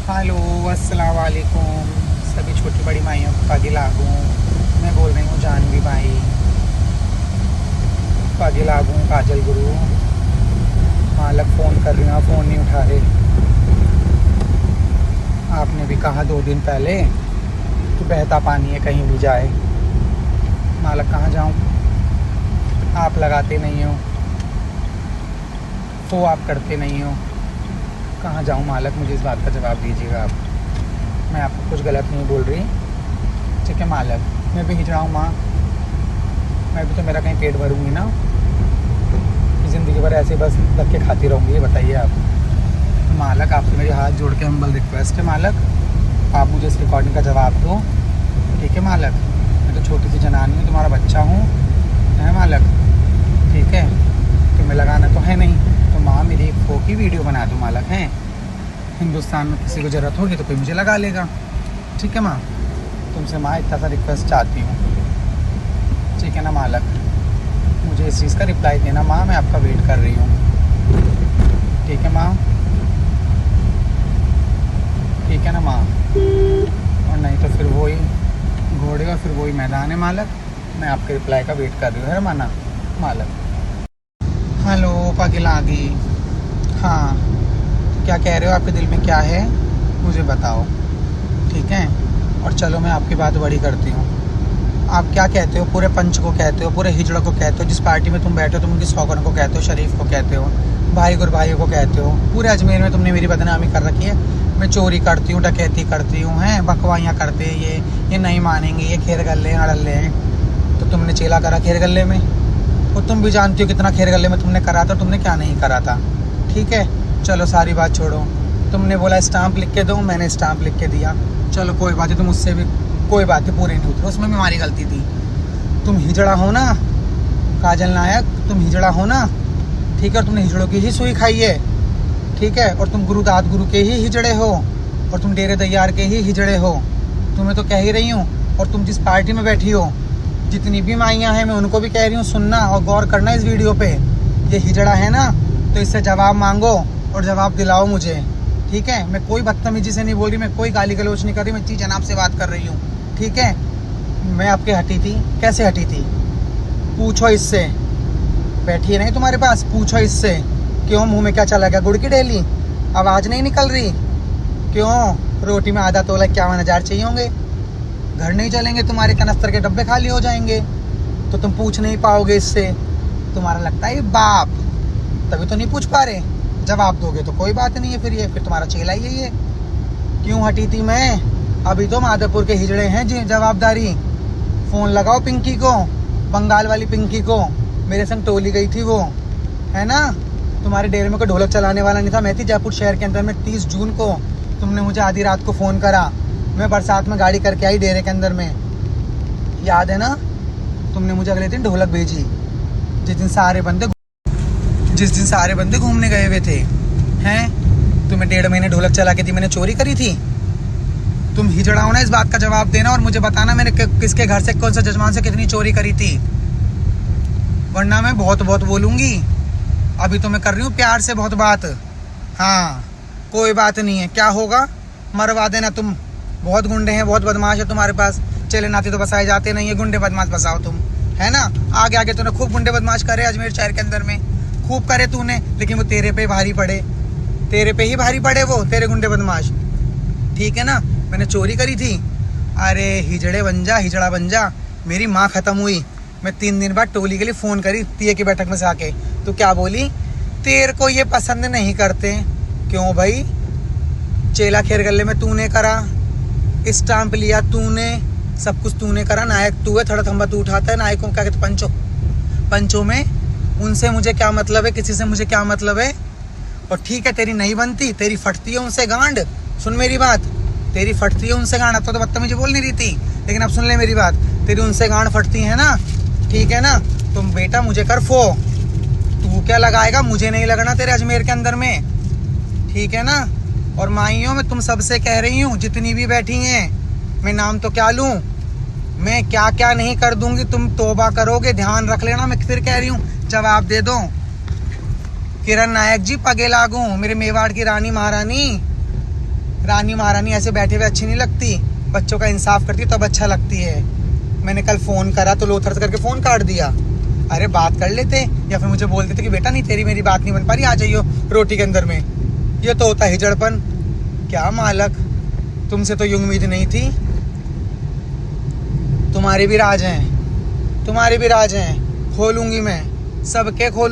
Hello अस्सलाम वालेकुम सभी छोटी बड़ी माइयों को पगे लागू। मैं बोल रही हूँ जानवी भाई, पगे लागू काजल गुरु। मालक फ़ोन कर रही हूँ, फ़ोन नहीं उठा रहे। आपने भी कहा 2 दिन पहले कि बहता पानी है कहीं भी जाए। मालक कहाँ जाऊँ, आप लगाते नहीं हो, वो आप करते नहीं हो, कहाँ जाऊँ मालक? मुझे इस बात का जवाब दीजिएगा आप। मैं आपको कुछ गलत नहीं बोल रही, ठीक है मालक? मैं भी हिजड़ा हूँ माँ, मैं भी तो मेरा कहीं पेट भरूँगी ना, ज़िंदगी भर ऐसे बस धक्के खाती रहूँगी? ये बताइए आप। मालक आपसे मेरे हाथ जोड़ के हम्बल रिक्वेस्ट है मालक, आप मुझे इस रिकॉर्डिंग का जवाब दो, ठीक है मालक? मैं तो छोटी सी जनानी हूँ, तुम्हारा बच्चा हूँ, है मालक? ठीक है, तुम्हें लगाना तो है नहीं, तो माँ मेरी एक फ़ो की वीडियो बना दो मालक। हैं हिंदुस्तान में किसी को ज़रूरत होगी तो कोई मुझे लगा लेगा, ठीक है माँ? तुमसे माँ इतना सा रिक्वेस्ट चाहती हूँ, ठीक है ना मालक? मुझे इस चीज़ का रिप्लाई देना माँ, मैं आपका वेट कर रही हूँ, ठीक है माँ? ठीक है ना माँ? और नहीं तो फिर वही घोड़े और फिर वही मैदान है मालक। मैं आपके रिप्लाई का वेट कर रही हूँ, है माना मालक? हेलो पगलागी, हाँ क्या कह रहे हो? आपके दिल में क्या है मुझे बताओ, ठीक है? और चलो मैं आपकी बात बड़ी करती हूँ। आप क्या कहते हो? पूरे पंच को कहते हो, पूरे हिजड़ों को कहते हो, जिस पार्टी में तुम बैठे हो तुम उनकी सौगन को कहते हो, शरीफ को कहते हो, भाई गुर भाइयों को कहते हो। पूरे अजमेर में तुमने मेरी बदनामी कर रखी है। मैं चोरी करती हूँ, डकैती करती हूँ, हैं बकवाइयाँ करते हैं, ये नहीं मानेंगे, ये खेर गले अड़ल्ले हैं। तो तुमने चेला करा खेर गले में, और तुम भी जानती हो कितना खेर गले में तुमने करा था, तुमने क्या नहीं करा था, ठीक है? चलो सारी बात छोड़ो, तुमने बोला स्टाम्प लिख के दो, मैंने स्टाम्प लिख के दिया, चलो कोई बात नहीं, तुम उससे भी कोई बात नहीं, पूरे नहीं उतरे, उसमें भी हमारी गलती थी। तुम हिजड़ा हो ना काजल नायक, तुम हिजड़ा हो ना, ठीक है? और तुमने हिजड़ों की ही सुई खाई है, ठीक है? और तुम गुरुदात गुरु के ही हिजड़े हो, और तुम डेरे दैयार के ही हिजड़े हो। तुम्हें तो कह ही रही हूँ। और तुम जिस पार्टी में बैठी हो, जितनी भी माइयाँ हैं, मैं उनको भी कह रही हूँ सुनना और गौर करना इस वीडियो पे। ये हिजड़ा है ना, तो इससे जवाब मांगो और जवाब दिलाओ मुझे, ठीक है? मैं कोई बदतमीजी से नहीं बोल रही, मैं कोई गाली गलौज नहीं कर रही, मैं जी जनाब से बात कर रही हूँ, ठीक है? मैं आपके हटी थी? कैसे हटी थी? पूछो इससे, बैठी है नहीं तुम्हारे पास, पूछो इससे। क्यों मुंह में क्या चला गया, गुड़ की डेली? आवाज़ नहीं निकल रही? क्यों? रोटी में आधा तोला 51,000 चाहिए होंगे? घर नहीं चलेंगे तुम्हारे, कनस्तर के डब्बे खाली हो जाएंगे, तो तुम पूछ नहीं पाओगे इससे। तुम्हारा लगता है बाप, तभी तो नहीं पूछ पा रहे। जवाब दोगे तो कोई बात नहीं है, फिर तुम्हारा चेला ही है। क्यों हटी थी मैं? अभी तो माधवपुर के हिजड़े हैं जी जवाबदारी। फ़ोन लगाओ पिंकी को, बंगाल वाली पिंकी को, मेरे संग टोली गई थी वो, है ना? तुम्हारे डेरे में कोई ढोलक चलाने वाला नहीं था। मैं थी जयपुर शहर के अंदर में 30 जून को, तुमने मुझे आधी रात को फ़ोन करा, मैं बरसात में गाड़ी करके आई डेरे के अंदर में, याद है ना? तुमने मुझे अगले दिन ढोलक भेजी, जिस दिन सारे बंदे घूमने गए हुए थे, हैं? तुम्हें 1.5 महीने ढोलक चला के दी, मैंने चोरी करी थी? तुम हिजड़ा हो ना, इस बात का जवाब देना और मुझे बताना मैंने किसके घर से, कौन सा जजमान से कितनी चोरी करी थी, वरना मैं बहुत बोलूँगी। अभी तो मैं कर रही हूँ प्यार से बहुत बात। हाँ कोई बात नहीं है, क्या होगा? मरवा देना तुम। बहुत गुंडे हैं, बहुत बदमाश है तुम्हारे पास, चले नाते तो बसाए जाते नहीं है, गुंडे बदमाश बसाओ तुम, है ना? आगे तूने खूब गुंडे बदमाश करे अजमेर शहर के अंदर में, खूब करे तूने, लेकिन वो तेरे पे भारी पड़े, तेरे पे ही भारी पड़े वो, तेरे गुंडे बदमाश, ठीक है ना? मैंने चोरी करी थी? अरे हिजड़ा बन जा। मेरी माँ ख़त्म हुई, मैं 3 दिन बाद टोली के लिए फ़ोन करी पिए की बैठक में से आके, तो क्या बोली? तेरे को ये पसंद नहीं करते। क्यों भाई? चेला खेर गले में तूने करा, स्टाम्प लिया तूने, सब कुछ तूने करा, नायक तू है, थोड़ा थंबा तू उठाता है, नायकों क्या कहते पंचों में, उनसे मुझे क्या मतलब है, किसी से मुझे क्या मतलब है? और ठीक है तेरी नहीं बनती, तेरी फटती है उनसे गांड, सुन मेरी बात, तेरी फटती है उनसे गांड। अब तो बदतमीजी बोल नहीं रही थी, लेकिन अब सुन ले मेरी बात, तेरी उनसे गांड फटती है ना, ठीक है ना? तुम बेटा मुझे कर फो, तू क्या लगाएगा, मुझे नहीं लगना तेरे अजमेर के अंदर में, ठीक है ना? और माइयों में तुम सबसे कह रही हूँ, जितनी भी बैठी हैं, मैं नाम तो क्या लूँ, मैं क्या क्या नहीं कर दूंगी, तुम तौबा करोगे, ध्यान रख लेना। मैं फिर कह रही हूँ, जवाब दे दो। किरण नायक जी पगे लागू, मेरे मेवाड़ की रानी महारानी, रानी महारानी ऐसे बैठे हुए अच्छी नहीं लगती, बच्चों का इंसाफ करती तब अच्छा लगती है। मैंने कल फ़ोन करा तो लोथर से करके फ़ोन काट दिया। अरे बात कर लेते, या फिर मुझे बोल देते कि बेटा नहीं तेरी मेरी बात नहीं बन पा रही, आ जाइयो रोटी के अंदर में। ये तो होता हिजड़पन। क्या मालक, तुमसे तो ये उम्मीद नहीं थी। तुम्हारे भी राज हैं, तुम्हारे भी राज हैं, खोलूंगी मैं, सबके खोलूंगी।